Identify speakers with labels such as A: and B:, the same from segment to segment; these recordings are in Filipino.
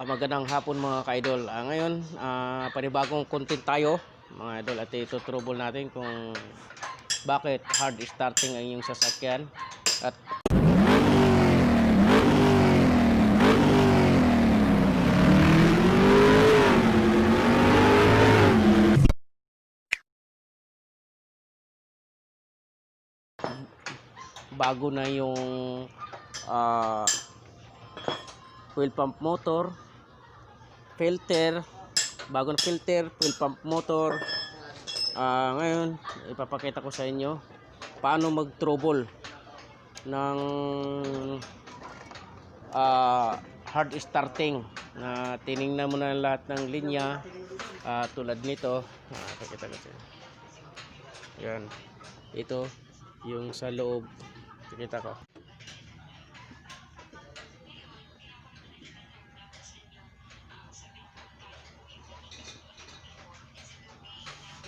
A: Magandang hapon mga ka-idol. Ngayon, panibagong content tayo mga idol at ito-trouble natin kung bakit hard starting ang inyong sasakyan at bago na yung fuel pump motor, filter, bagong filter, fuel pump motor. Ngayon ipapakita ko sa inyo paano mag-trouble ng hard starting. Tiningnan mo na lahat ng linya tulad nito. Pakita ko sa inyo. Yan, ito yung sa loob, pakita ko.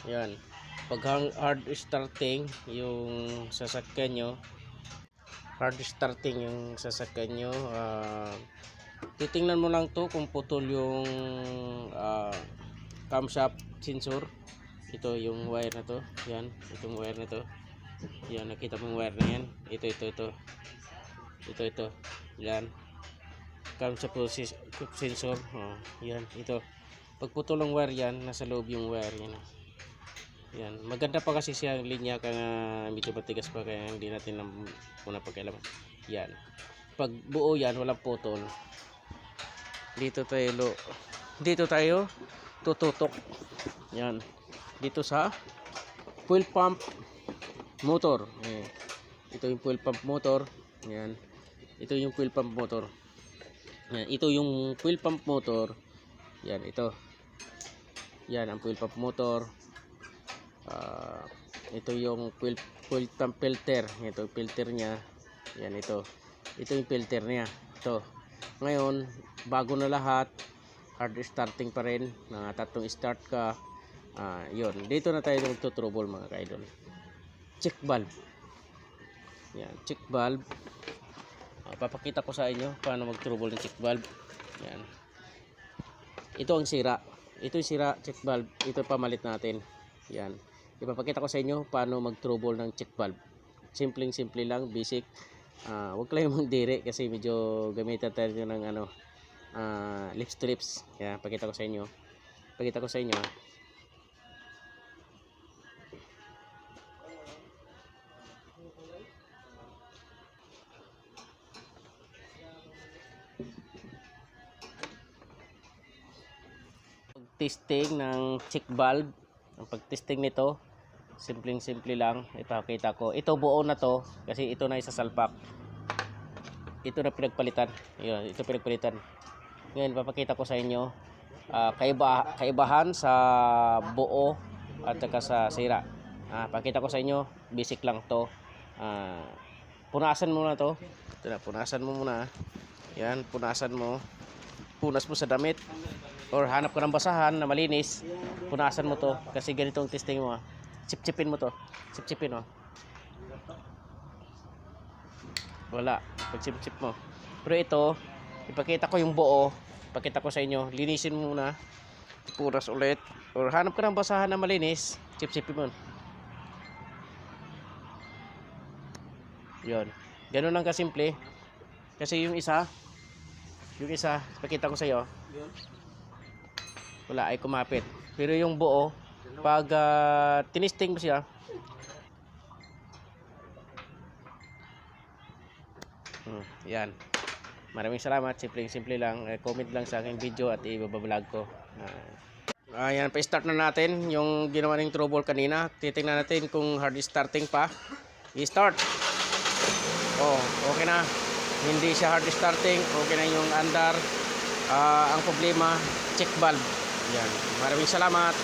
A: Yan, pag hard starting yung sasakyan nyo, titingnan mo lang to kung putol yung camshaft sensor. Ito yung wire na to, yan, itong wire na to, yan, nakita mo yung wire na yan, ito, yan, camshaft sensor, yan, ito, pag putol ang wire yan, nasa loob yung wire yan. Yan, maganda pa kasi siya linya, kaya medyo matigas pa, kaya hindi natin muna pagkailaman. Yan, pag buo yan, walang putol, dito tayo tututok. Yan, dito sa fuel pump motor. Ito yung fuel pump motor. Yan, ito yung fuel pump motor. Yan, ito yung fuel pump motor. Yan, ito. Yan ang fuel pump motor. Ito yung fuel pump filter. Ito yung filter niya. Yan, ito yung filter niya. Ito. Ngayon, bago na lahat, hard starting pa rin. Tatlong start ka. Yun, dito na tayo magto-trouble mga ka-idol. Check valve. Yan, check valve. Papakita ko sa inyo paano mag-trouble ng check valve. Yan. Ito ang sira. Ito yung sira, check valve. Ito pamalit natin. Yan. Ipapakita ko sa inyo paano mag-trouble ng check valve. Simple lang, basic. Huwag lang magdiri kasi medyo gamitan tayo ng lips to lips. Yan, pakita ko sa inyo. Testing ng check valve. Ang pag-testing nito, simple lang, ipakita ko. Ito buo na to kasi ito na isasalpak. Ito na pinagpalitan. Yun, ito pinagpalitan. Ngayon papakita ko sa inyo kaibahan sa buo at saka sa sira. Pakita ko sa inyo, basic lang to. Punasan mo na to. Ito na, punasan mo muna. Yan, punasan mo. Punas mo sa damit or hanap ka ng basahan na malinis, punasan mo to kasi ganito ang testing mo. Chip-chipin mo to. Chip-chipin mo. Wala, pag chip-chip mo. Pero ito, ipakita ko yung buo. Ipakita ko sa inyo, linisin mo muna. Punas ulit or hanap ka ng basahan na malinis, chip-chipin mo. Yun. Ganun lang kasimple. Kasi yung isa, pakita ko sa iyo. Wala ay kumapit. Pero yung buo, pag tinisting mo siya, yan. Maraming salamat. Simple lang. Comment lang sa aking video at ibabablog ko. Ayan, pa-start na natin yung ginawa ng trouble kanina. Titingnan natin kung hard starting pa. I-start. Okay na. Hindi siya hard starting. Okay na yung andar. Ang problema, check valve. Yan. Maraming salamat.